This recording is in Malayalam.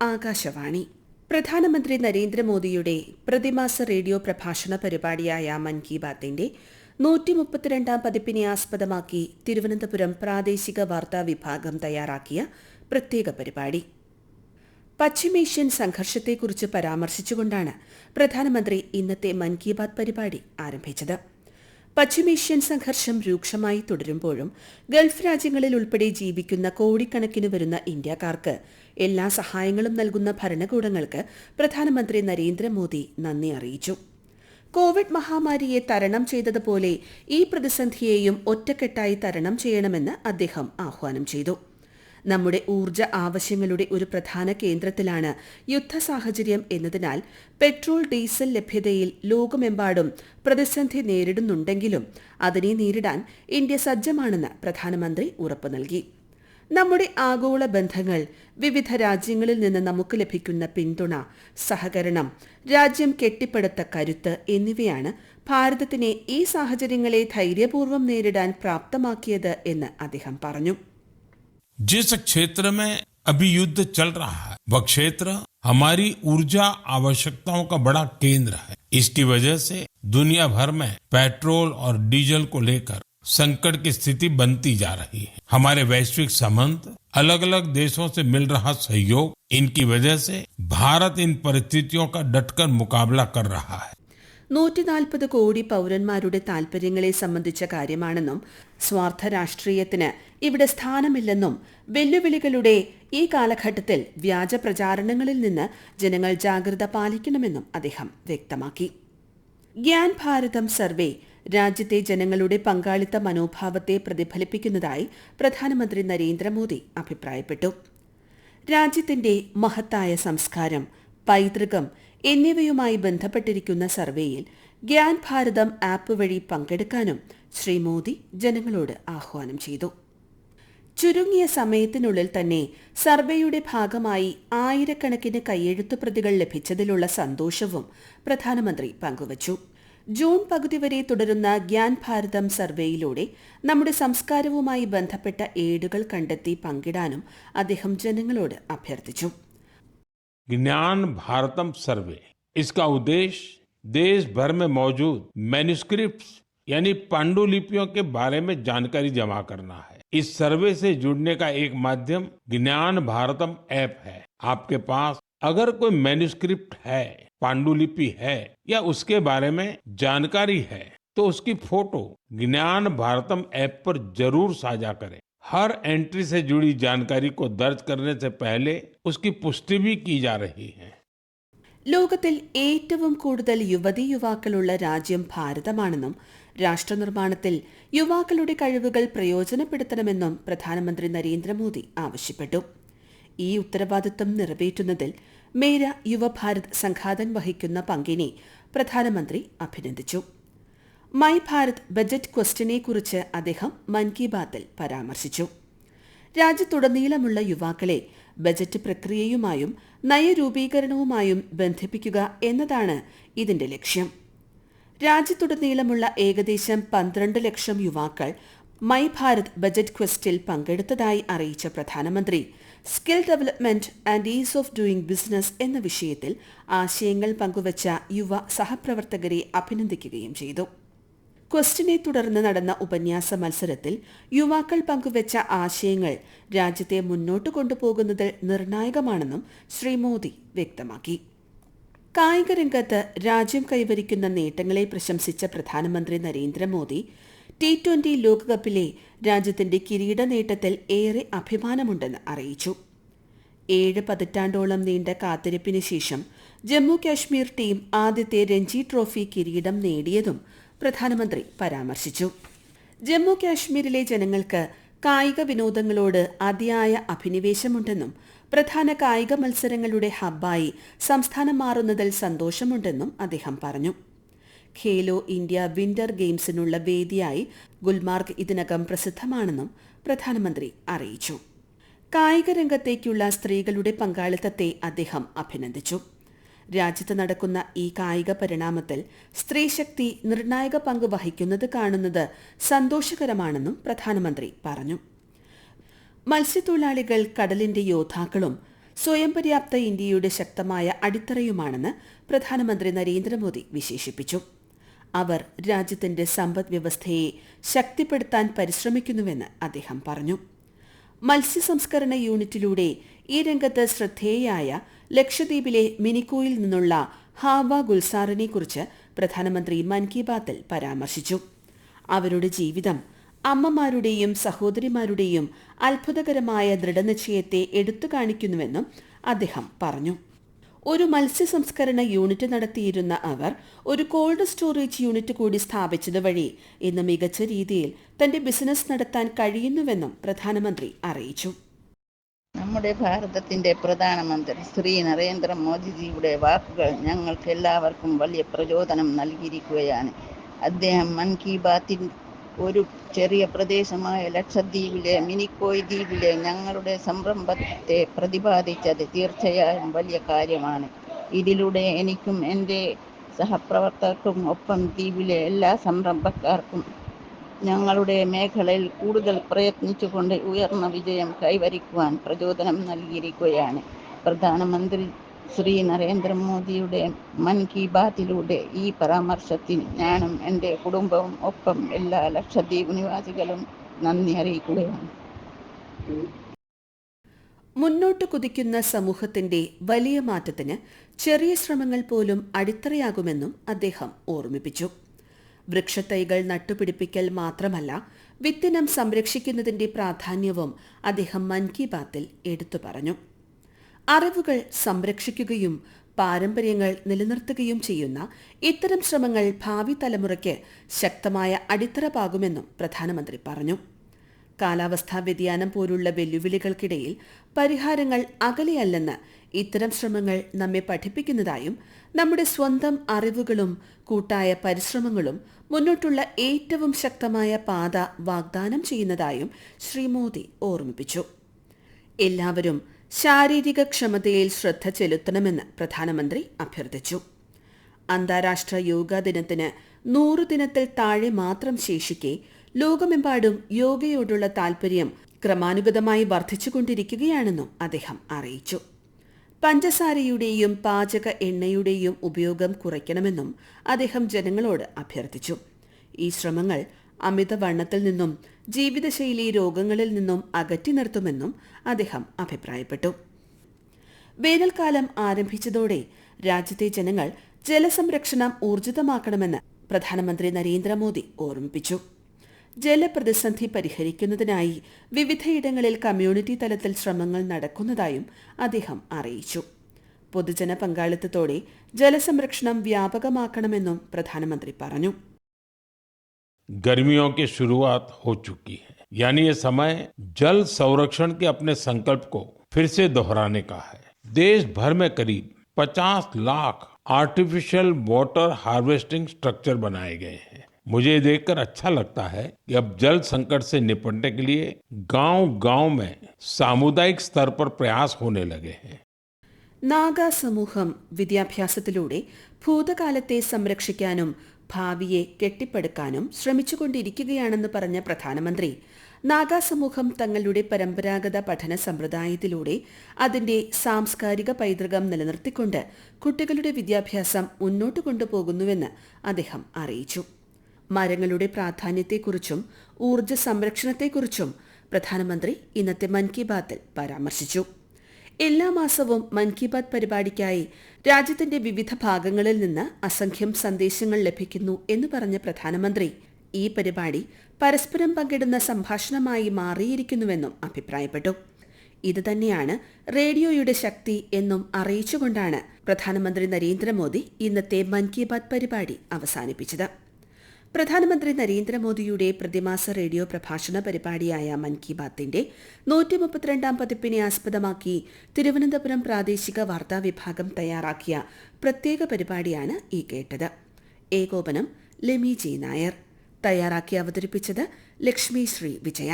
ആകാശവാണി. പ്രധാനമന്ത്രി നരേന്ദ്രമോദിയുടെ പ്രതിമാസ റേഡിയോ പ്രഭാഷണ പരിപാടിയായ മൻ കി ബാത്തിന്റെ 132 പതിപ്പിനെ ആസ്പദമാക്കി തിരുവനന്തപുരം പ്രാദേശിക വാർത്താ വിഭാഗം തയ്യാറാക്കിയ പ്രത്യേക പരിപാടി. പശ്ചിമേഷ്യൻ സംഘർഷത്തെക്കുറിച്ച് പരാമർശിച്ചുകൊണ്ടാണ് പ്രധാനമന്ത്രി ഇന്നത്തെ മൻ കി ബാത് പരിപാടി ആരംഭിച്ചത്. പശ്ചിമേഷ്യൻ സംഘർഷം രൂക്ഷമായി തുടരുമ്പോഴും ഗൾഫ് രാജ്യങ്ങളിൽ ഉൾപ്പെടെ ജീവിക്കുന്ന കോടിക്കണക്കിന് വരുന്ന ഇന്ത്യക്കാർക്ക് എല്ലാ സഹായങ്ങളും നൽകുന്ന ഭരണകൂടങ്ങൾക്ക് പ്രധാനമന്ത്രി നരേന്ദ്രമോദി നന്ദി അറിയിച്ചു. കോവിഡ് മഹാമാരിയെ തരണം ചെയ്തതുപോലെ ഈ പ്രതിസന്ധിയെയും ഒറ്റക്കെട്ടായി തരണം ചെയ്യണമെന്ന് അദ്ദേഹം ആഹ്വാനം ചെയ്തു. നമ്മുടെ ഊർജ്ജ ആവശ്യങ്ങളുടെ ഒരു പ്രധാന കേന്ദ്രത്തിലാണ് യുദ്ധ സാഹചര്യം എന്നതിനാൽ പെട്രോൾ ഡീസൽ ലഭ്യതയിൽ ലോകമെമ്പാടും പ്രതിസന്ധി നേരിടുന്നുണ്ടെങ്കിലും അതിനെ നേരിടാൻ ഇന്ത്യ സജ്ജമാണെന്ന് പ്രധാനമന്ത്രി ഉറപ്പു നൽകി. നമ്മുടെ ആഗോള ബന്ധങ്ങൾ, വിവിധ രാജ്യങ്ങളിൽ നിന്ന് നമുക്ക് ലഭിക്കുന്ന പിന്തുണ, സഹകരണം, രാജ്യം കെട്ടിപ്പടുത്ത കരുത്ത് എന്നിവയാണ് ഭാരതത്തിനെ ഈ സാഹചര്യങ്ങളെ ധൈര്യപൂർവ്വം നേരിടാൻ പ്രാപ്തമാക്കിയത് എന്ന് അദ്ദേഹം പറഞ്ഞു. जिस क्षेत्र में अभी युद्ध चल रहा है वह क्षेत्र हमारी ऊर्जा आवश्यकताओं का बड़ा केंद्र है. इसकी वजह से दुनिया भर में पेट्रोल और डीजल को लेकर संकट की स्थिति बनती जा रही है. हमारे वैश्विक संबंध, अलग अलग देशों से मिल रहा सहयोग, इनकी वजह से भारत इन परिस्थितियों का डटकर मुकाबला कर रहा है. 140 കോടി പൌരന്മാരുടെ താൽപര്യങ്ങളെ സംബന്ധിച്ച കാര്യമാണെന്നും സ്വാർത്ഥ രാഷ്ട്രീയത്തിന് ഇവിടെ സ്ഥാനമില്ലെന്നും വെല്ലുവിളികളുടെ ഈ കാലഘട്ടത്തിൽ വ്യാജ പ്രചാരണങ്ങളിൽ നിന്ന് ജനങ്ങൾ ജാഗ്രത പാലിക്കണമെന്നും അദ്ദേഹം വ്യക്തമാക്കി. ഗ്യാൻ ഭാരതം സർവേ രാജ്യത്തെ ജനങ്ങളുടെ പങ്കാളിത്ത മനോഭാവത്തെ പ്രതിഫലിപ്പിക്കുന്നതായി പ്രധാനമന്ത്രി നരേന്ദ്രമോദി അഭിപ്രായപ്പെട്ടു. രാജ്യത്തിന്റെ മഹത്തായ സംസ്കാരം, പൈതൃകം എന്നിവയുമായി ബന്ധപ്പെട്ടിരിക്കുന്ന സർവേയിൽ ഗ്യാൻ ഭാരതം ആപ്പ് വഴി പങ്കെടുക്കാനും ശ്രീ മോദി ജനങ്ങളോട് ആഹ്വാനം ചെയ്തു. ചുരുങ്ങിയ സമയത്തിനുള്ളിൽ തന്നെ സർവേയുടെ ഭാഗമായി ആയിരക്കണക്കിന് കയ്യെഴുത്തു പ്രതികൾ ലഭിച്ചതിലുള്ള സന്തോഷവും പ്രധാനമന്ത്രി പങ്കുവച്ചു. ജൂൺ പകുതി വരെ തുടരുന്ന ഗ്യാൻ ഭാരതം സർവേയിലൂടെ നമ്മുടെ സംസ്കാരവുമായി ബന്ധപ്പെട്ട ഏടുകൾ കണ്ടെത്തി പങ്കിടാനും അദ്ദേഹം ജനങ്ങളോട് അഭ്യർത്ഥിച്ചു. ज्ञान भारतम सर्वे, इसका उद्देश्य देश भर में मौजूद मैन्युस्क्रिप्ट्स यानी पांडुलिपियों के बारे में जानकारी जमा करना है. इस सर्वे से जुड़ने का एक माध्यम ज्ञान भारतम ऐप है. आपके पास अगर कोई मैन्युस्क्रिप्ट है, पांडुलिपि है या उसके बारे में जानकारी है तो उसकी फोटो ज्ञान भारतम ऐप पर जरूर साझा करें. हर एंट्री से जुड़ी जानकारी को दर्ज करने से पहले उसकी पुष्टि भी की जा रही है. ലോകത്തിൽ ഏറ്റവും കൂടുതൽ യുവതീ-യുവാക്കളുള്ള രാജ്യം ഭാരതമാണെന്നും രാഷ്ട്രനിർമ്മാണത്തിൽ യുവാക്കളുടെ കഴിവുകൾ പ്രയോജനപ്പെടുത്തണമെന്നും പ്രധാനമന്ത്രി നരേന്ദ്രമോദി ആവശ്യപ്പെട്ടു. ഈ ഉത്തരവാദിത്തം നിറവേറ്റുന്നതിൽ മേര യുവഭാരത് സംഘാതൻ വഹിക്കുന്ന പങ്കിനെ പ്രധാനമന്ത്രി അഭിനന്ദിച്ചു. മൈ ഭാരത് ബജറ്റ് ക്വസ്റ്റ്യനെക്കുറിച്ച് അദ്ദേഹം മൻ കി ബാത്തിൽ പരാമർശിച്ചു. രാജ്യത്തുടനീളമുള്ള യുവാക്കളെ ബജറ്റ് പ്രക്രിയയുമായും നയരൂപീകരണവുമായും ബന്ധിപ്പിക്കുക എന്നതാണ് ഇതിന്റെ ലക്ഷ്യം. രാജ്യത്തുടനീളമുള്ള ഏകദേശം 12 ലക്ഷം യുവാക്കൾ മൈ ഭാരത് ബജറ്റ് ക്വസ്റ്റിൽ പങ്കെടുത്തതായി അറിയിച്ച പ്രധാനമന്ത്രി skill development and is of doing business എന്ന വിഷയത്തിൽ ആശയങ്ങൾ പങ്കുവച്ച യുവ സഹപ്രവർത്തകരെ അഭിനന്ദിക്കുകയും ചെയ്തു. ക്വസ്റ്റിനെ തുടർന്ന് നടന്ന ഉപന്യാസ മത്സരത്തിൽ യുവാക്കൾ പങ്കുവച്ച ആശയങ്ങൾ രാജ്യത്തെ മുന്നോട്ട് കൊണ്ടുപോകുന്നതിൽ നിർണായകമാണെന്നും ശ്രീ മോദി വ്യക്തമാക്കി. കായിക രംഗത്ത് രാജ്യം കൈവരിക്കുന്ന നേട്ടങ്ങളെ പ്രശംസിച്ച പ്രധാനമന്ത്രി നരേന്ദ്രമോദി T20 ലോകകപ്പിലെ രാജ്യത്തിന്റെ കിരീട നേട്ടത്തിൽ ഏറെ അഭിമാനമുണ്ടെന്ന് അറിയിച്ചു. 7 പതിറ്റാണ്ടോളം നീണ്ട കാത്തിരിപ്പിന് ശേഷം ജമ്മു കാശ്മീർ ടീം ആദ്യത്തെ രഞ്ജി ട്രോഫി കിരീടം നേടിയതും പ്രധാനമന്ത്രി പരാമർശിച്ചു. ജമ്മു കാശ്മീരിലെ ജനങ്ങൾക്ക് കായിക വിനോദങ്ങളോട് അതിയായ അഭിനിവേശമുണ്ടെന്നും പ്രധാന കായിക മത്സരങ്ങളുടെ ഹബ്ബായി സംസ്ഥാനം മാറുന്നതിൽ സന്തോഷമുണ്ടെന്നും അദ്ദേഹം പറഞ്ഞു. ഖേലോ ഇന്ത്യ വിന്റർ ഗെയിംസിനുള്ള വേദിയായി ഗുൽമാർഗ് ഇതിനകം പ്രസിദ്ധമാണെന്നും പ്രധാനമന്ത്രി അറിയിച്ചു. കായിക രംഗത്തേക്കുള്ള സ്ത്രീകളുടെ പങ്കാളിത്തത്തെ അദ്ദേഹം അഭിനന്ദിച്ചു. രാജ്യത്ത് നടക്കുന്ന ഈ കായിക പരിണാമത്തിൽ സ്ത്രീശക്തി നിർണായക പങ്ക് വഹിക്കുന്നത് കാണുന്നത് സന്തോഷകരമാണെന്നും പ്രധാനമന്ത്രി പറഞ്ഞു. മത്സ്യത്തൊഴിലാളികൾ കടലിന്റെ യോദ്ധാക്കളും സ്വയം പര്യാപ്ത ഇന്ത്യയുടെ ശക്തമായ അടിത്തറയുമാണെന്ന് പ്രധാനമന്ത്രി നരേന്ദ്രമോദി വിശേഷിപ്പിച്ചു. അവർ രാജ്യത്തിന്റെ സമ്പദ് വ്യവസ്ഥയെ ശക്തിപ്പെടുത്താൻ പരിശ്രമിക്കുന്നുവെന്ന് അദ്ദേഹം പറഞ്ഞു. മത്സ്യസംസ്കരണ യൂണിറ്റിലൂടെ ഈ രംഗത്ത് ശ്രദ്ധേയയായ ലക്ഷദ്വീപിലെ മിനിക്കോയിൽ നിന്നുള്ള ഹാവ ഗുൽസാറിനെക്കുറിച്ച് പ്രധാനമന്ത്രി മൻ കി ബാത്തിൽ പരാമർശിച്ചു. അവരുടെ ജീവിതം അമ്മമാരുടെയും സഹോദരിമാരുടെയും അത്ഭുതകരമായ ദൃഢനിശ്ചയത്തെ എടുത്തു കാണിക്കുന്നുവെന്നും അദ്ദേഹം പറഞ്ഞു. ഒരു മത്സ്യസംസ്കരണ യൂണിറ്റ് നടത്തിയിരുന്ന അവർ ഒരു കോൾഡ് സ്റ്റോറേജ് യൂണിറ്റ് കൂടി സ്ഥാപിച്ചതുവഴി ഇന്ന് മികച്ച രീതിയിൽ തന്റെ ബിസിനസ് നടത്താൻ കഴിയുന്നുവെന്നും പ്രധാനമന്ത്രി അറിയിച്ചു. നമ്മുടെ ഭാരതത്തിന്റെ പ്രധാനമന്ത്രി ശ്രീ നരേന്ദ്രമോദിജിയുടെ വാക്കുകൾ ഞങ്ങൾക്ക് എല്ലാവർക്കും വലിയ പ്രചോദനം നൽകിയിരിക്കുകയാണ്. അദ്ദേഹം മൻ കി ബാത്തിൽ ഒരു ചെറിയ പ്രദേശമായ ലക്ഷദ്വീപിലെ മിനിക്കോയ് ദ്വീപിലെ ഞങ്ങളുടെ സംരംഭത്തെ പ്രതിപാദിച്ചത് തീർച്ചയായും വലിയ കാര്യമാണ്. ഇതിലൂടെ എനിക്കും എൻ്റെ സഹപ്രവർത്തകർക്കും ഒപ്പം ദ്വീപിലെ എല്ലാ സംരംഭക്കാർക്കും ഞങ്ങളുടെ മേഖലയിൽ കൂടുതൽ പ്രയത്നിച്ചുകൊണ്ട് ഉയർന്ന വിജയം കൈവരിക്കുവാൻ പ്രചോദനം നൽകിയിരിക്കുകയാണ്. പ്രധാനമന്ത്രി ശ്രീ നരേന്ദ്രമോദിയുടെ മൻ കി ബാത്തിലൂടെ ഈ പരാമർശത്തിന് ഞാനും എൻ്റെ കുടുംബവും ഒപ്പം എല്ലാ ലക്ഷദ്വീപ് നിവാസികളും നന്ദി അറിയിക്കുകയാണ്. മുന്നോട്ട് കുതിക്കുന്ന സമൂഹത്തിന്റെ വലിയ മാറ്റത്തിന് ചെറിയ ശ്രമങ്ങൾ പോലും അടിത്തറയാകുമെന്നും അദ്ദേഹം ഓർമ്മിപ്പിച്ചു. വൃക്ഷത്തൈകൾ നട്ടുപിടിപ്പിക്കൽ മാത്രമല്ല, വിത്തിനം സംരക്ഷിക്കുന്നതിന്റെ പ്രാധാന്യവും അദ്ദേഹം മൻ കി ബാത്തിൽ എടുത്തു പറഞ്ഞു. അറിവുകൾ സംരക്ഷിക്കുകയും പാരമ്പര്യങ്ങൾ നിലനിർത്തുകയും ചെയ്യുന്ന ഇത്തരം ശ്രമങ്ങൾ ഭാവി തലമുറയ്ക്ക് ശക്തമായ അടിത്തറ പാകുമെന്നും പ്രധാനമന്ത്രി പറഞ്ഞു. കാലാവസ്ഥാ വ്യതിയാനം പോലുള്ള വെല്ലുവിളികൾക്കിടയിൽ പരിഹാരങ്ങൾ അകലെയല്ലെന്ന് ഇത്തരം ശ്രമങ്ങൾ നമ്മെ പഠിപ്പിക്കുന്നതായും നമ്മുടെ സ്വന്തം അറിവുകളും കൂട്ടായ പരിശ്രമങ്ങളും മുന്നോട്ടുള്ള ഏറ്റവും ശക്തമായ പാത വാഗ്ദാനം ചെയ്യുന്നതായും ശ്രീ മോദി ഓർമ്മിപ്പിച്ചു. എല്ലാവരും ശാരീരിക ക്ഷമതയിൽ ശ്രദ്ധ ചെലുത്തണമെന്ന് പ്രധാനമന്ത്രി അഭ്യർത്ഥിച്ചു. അന്താരാഷ്ട്ര യോഗാ ദിനത്തിന് 100 ദിനത്തിൽ താഴെ മാത്രം ശേഷിക്കെ ലോകമെമ്പാടും യോഗയോടുള്ള താൽപര്യം ക്രമാനുഗതമായി വർദ്ധിച്ചുകൊണ്ടിരിക്കുകയാണെന്നും അദ്ദേഹം അറിയിച്ചു. പഞ്ചസാരയുടെയും പാചക എണ്ണയുടെയും ഉപയോഗം കുറയ്ക്കണമെന്നും അദ്ദേഹം ജനങ്ങളോട് അഭ്യർത്ഥിച്ചു. ഈ ശ്രമങ്ങൾ അമിതവണ്ണത്തിൽ നിന്നും ജീവിതശൈലി രോഗങ്ങളിൽ നിന്നും അകറ്റി നിർത്തുമെന്നും അദ്ദേഹം അഭിപ്രായപ്പെട്ടു. വേനൽക്കാലം ആരംഭിച്ചതോടെ രാജ്യത്തെ ജനങ്ങൾ ജലസംരക്ഷണം ഊർജിതമാക്കണമെന്ന് പ്രധാനമന്ത്രി നരേന്ദ്രമോദി ഓർമ്മിപ്പിച്ചു. ജലപ്രതിസന്ധി പരിഹരിക്കുന്നതിനായി വിവിധയിടങ്ങളിൽ കമ്മ്യൂണിറ്റി തലത്തിൽ ശ്രമങ്ങൾ നടക്കുന്നതായും അദ്ദേഹം അറിയിച്ചു. പൊതുജന പങ്കാളിത്തത്തോടെ ജലസംരക്ഷണം വ്യാപകമാക്കണമെന്നും പ്രധാനമന്ത്രി പറഞ്ഞു. गर्मियों की शुरुआत हो चुकी है, यानी ये समय जल संरक्षण के अपने संकल्प को फिर से दोहराने का है. देश भर में करीब 50 lakh artificial water harvesting structure बनाए गए हैं. मुझे देखकर अच्छा लगता है कि अब जल संकट से निपटने के लिए गांव-गांव में सामुदायिक स्तर पर प्रयास होने लगे हैं. നാഗാ സമൂഹം വിദ്യാഭ്യാസത്തിലൂടെ ഭൂതകാലത്തെ സംരക്ഷിക്കാനും ഭാവിയെ കെട്ടിപ്പടുക്കാനും ശ്രമിച്ചുകൊണ്ടിരിക്കുകയാണെന്ന് പറഞ്ഞ പ്രധാനമന്ത്രി, നാഗാ സമൂഹം തങ്ങളുടെ പരമ്പരാഗത പഠന സമ്പ്രദായത്തിലൂടെ അതിന്റെ സാംസ്കാരിക പൈതൃകം നിലനിർത്തിക്കൊണ്ട് കുട്ടികളുടെ വിദ്യാഭ്യാസം മുന്നോട്ട് കൊണ്ടുപോകുന്നുവെന്ന് അദ്ദേഹം അറിയിച്ചു. മരങ്ങളുടെ പ്രാധാന്യത്തെക്കുറിച്ചും ഊർജ്ജ സംരക്ഷണത്തെക്കുറിച്ചും പ്രധാനമന്ത്രി ഇന്നത്തെ മൻ കി ബാത്തിൽ പരാമർശിച്ചു. എല്ലാ മാസവും മൻ കി ബാത്ത് പരിപാടിക്കായി രാജ്യത്തിന്റെ വിവിധ ഭാഗങ്ങളിൽ നിന്ന് അസംഖ്യം സന്ദേശങ്ങൾ ലഭിക്കുന്നു എന്ന് പറഞ്ഞ പ്രധാനമന്ത്രി, ഈ പരിപാടി പരസ്പരം പങ്കിടുന്ന സംഭാഷണമായി മാറിയിരിക്കുന്നുവെന്നും അഭിപ്രായപ്പെട്ടു. ഇതുതന്നെയാണ് റേഡിയോയുടെ ശക്തി എന്നും അറിയിച്ചുകൊണ്ടാണ് പ്രധാനമന്ത്രി നരേന്ദ്രമോദി ഇന്നത്തെ മൻ കി ബാത്ത് പരിപാടി അവസാനിപ്പിച്ചത്. പ്രധാനമന്ത്രി നരേന്ദ്രമോദിയുടെ പ്രതിമാസ റേഡിയോ പ്രഭാഷണ പരിപാടിയായ മൻ കി ബാത്തിന്റെ 132ാം പതിപ്പിനെ ആസ്പദമാക്കി തിരുവനന്തപുരം പ്രാദേശിക വാർത്താ വിഭാഗം തയ്യാറാക്കിയ പ്രത്യേക പരിപാടിയാണ് ഈ കേട്ടത്. ഏകോപനം ലെമി ജി നായർ. തയ്യാറാക്കി അവതരിപ്പിച്ചത് ലക്ഷ്മി ശ്രീ വിജയ.